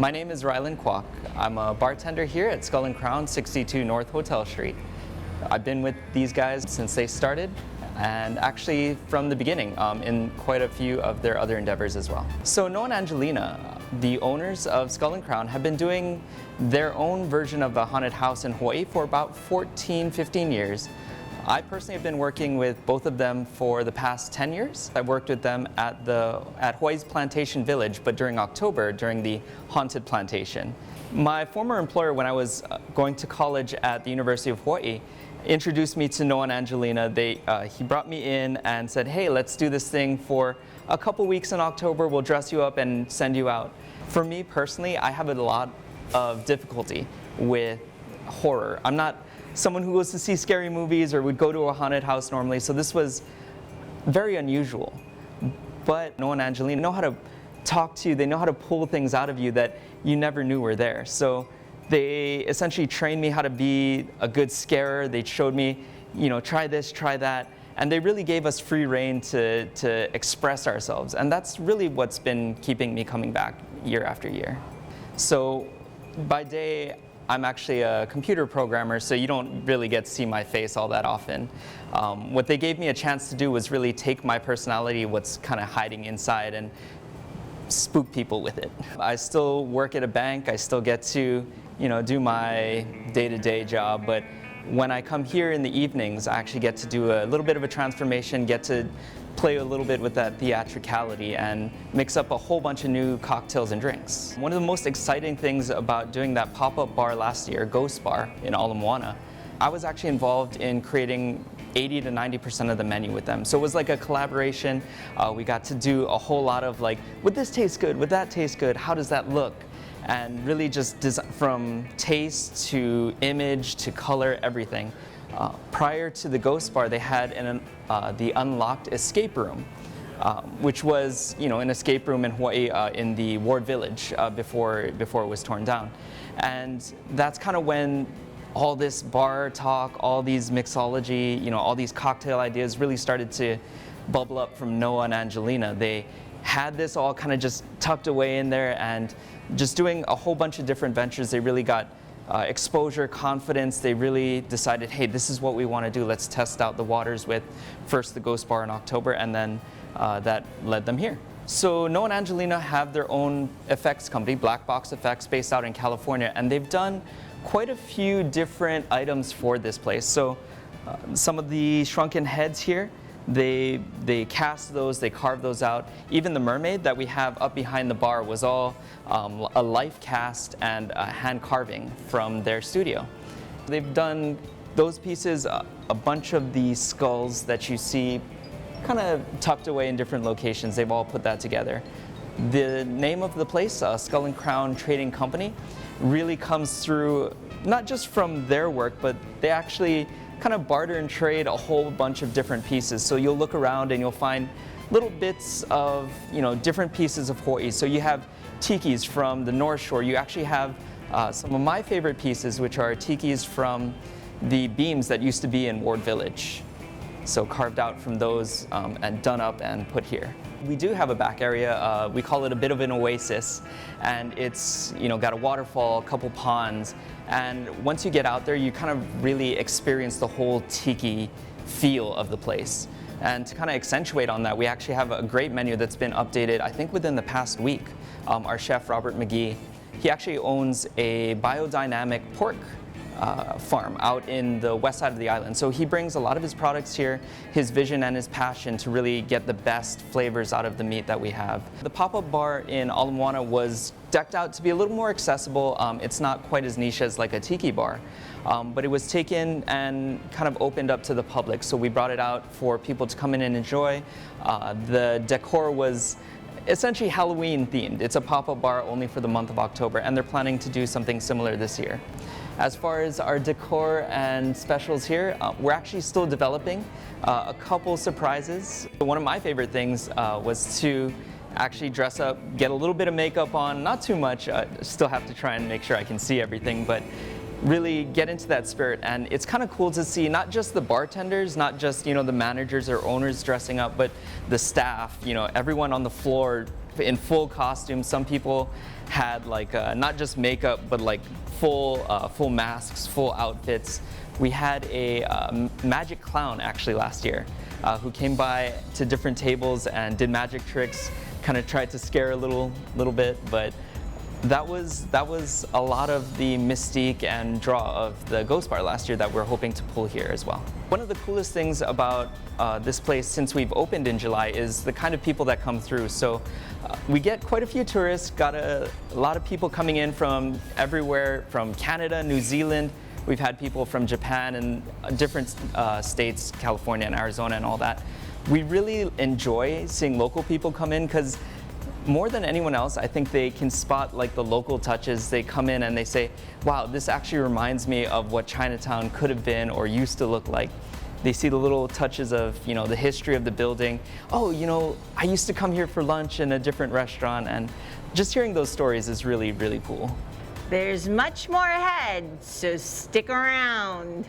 My name is Rylan Kwok. I'm a bartender here at Skull and Crown, 62 North Hotel Street. I've been with these guys since they started, and actually from the beginning in quite a few of their other endeavors as well. So Noah and Angelina, the owners of Skull and Crown, have been doing their own version of a haunted house in Hawaii for about 14, 15 years. I personally have been working with both of them for the past 10 years. I worked with them at Hawaii's Plantation Village, but during October, during the Haunted Plantation. My former employer, when I was going to college at the University of Hawaii, introduced me to Noah and Angelina. He brought me in and said, hey, let's do this thing for a couple weeks in October. We'll dress you up and send you out. For me personally, I have a lot of difficulty with horror. I'm not someone who goes to see scary movies or would go to a haunted house normally, so this was very unusual. But Noah and Angelina know how to talk to you, they know how to pull things out of you that you never knew were there. So they essentially trained me how to be a good scarer. They showed me, try this, try that, and they really gave us free rein to express ourselves. And that's really what's been keeping me coming back year after year. So by day, I'm actually a computer programmer, so you don't really get to see my face all that often. What they gave me a chance to do was really take my personality, what's kind of hiding inside, and spook people with it. I still work at a bank, I still get to do my day-to-day job, but when I come here in the evenings, I actually get to do a little bit of a transformation, get to play a little bit with that theatricality and mix up a whole bunch of new cocktails and drinks. One of the most exciting things about doing that pop-up bar last year, Ghost Bar in Ala Moana, I was actually involved in creating 80 to 90% of the menu with them. So it was like a collaboration. We got to do a whole lot of like, would this taste good? Would that taste good? How does that look? And really just from taste to image to color, everything. Prior to the Ghost Bar, they had the Unlocked Escape Room, which was an escape room in Hawaii in the Ward Village before it was torn down. And that's kind of when all this bar talk, all these mixology, all these cocktail ideas really started to bubble up from Noah and Angelina. They had this all kind of just tucked away in there, and just doing a whole bunch of different ventures, they really got exposure, confidence. They really decided, hey, this is what we want to do. Let's test out the waters with first the Ghost Bar in October, and then that led them here. So Noah and Angelina have their own effects company, Black Box Effects, based out in California, and they've done quite a few different items for this place. So some of the shrunken heads here, they cast those, they carved those out. Even the mermaid that we have up behind the bar was all a life cast and a hand carving from their studio. They've done those pieces, a bunch of the skulls that you see kind of tucked away in different locations. They've all put that together. The name of the place, Skull and Crown Trading Company, really comes through not just from their work, but they actually kind of barter and trade a whole bunch of different pieces. So you'll look around and you'll find little bits of different pieces of Hawaii. So you have tikis from the North Shore. You actually have some of my favorite pieces, which are tikis from the beams that used to be in Ward Village. So carved out from those and done up and put here. We do have a back area. We call it a bit of an oasis, and it's got a waterfall, a couple ponds, and once you get out there, you kind of really experience the whole tiki feel of the place. And to kind of accentuate on that, we actually have a great menu that's been updated, I think, within the past week. Our chef, Robert McGee, he actually owns a biodynamic pork farm out in the west side of the island. So he brings a lot of his products here, his vision and his passion to really get the best flavors out of the meat that we have. The pop-up bar in Ala Moana was decked out to be a little more accessible. It's not quite as niche as like a tiki bar, but it was taken and kind of opened up to the public. So we brought it out for people to come in and enjoy. The decor was essentially Halloween themed. It's a pop-up bar only for the month of October, and they're planning to do something similar this year. As far as our decor and specials here, we're actually still developing a couple surprises. One of my favorite things was to actually dress up, get a little bit of makeup on, not too much, still have to try and make sure I can see everything, but really get into that spirit. And it's kind of cool to see not just the bartenders, not just the managers or owners dressing up, but the staff, everyone on the floor in full costume. Some people had like not just makeup, but like full masks, full outfits. We had a magic clown actually last year who came by to different tables and did magic tricks, kind of tried to scare a little bit, but that was a lot of the mystique and draw of the Ghost Bar last year that we're hoping to pull here as well. One of the coolest things about this place since we've opened in July is the kind of people that come through. So we get quite a few tourists, got a lot of people coming in from everywhere, from Canada, New Zealand. We've had people from Japan and different states, California and Arizona and all that. We really enjoy seeing local people come in because more than anyone else, I think they can spot like the local touches. They come in and they say, wow, this actually reminds me of what Chinatown could have been or used to look like. They see the little touches of, you know, the history of the building. Oh, you know, I used to come here for lunch in a different restaurant, and just hearing those stories is really, really cool. There's much more ahead, so stick around.